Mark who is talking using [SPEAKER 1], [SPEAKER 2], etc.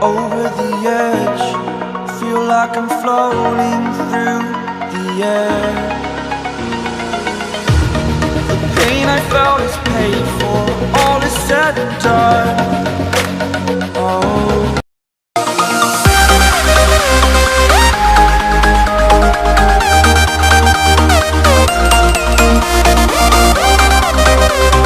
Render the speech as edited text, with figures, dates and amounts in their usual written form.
[SPEAKER 1] over the edge. Feel like I'm floating through the air. The pain I felt is paid for, all is said and done.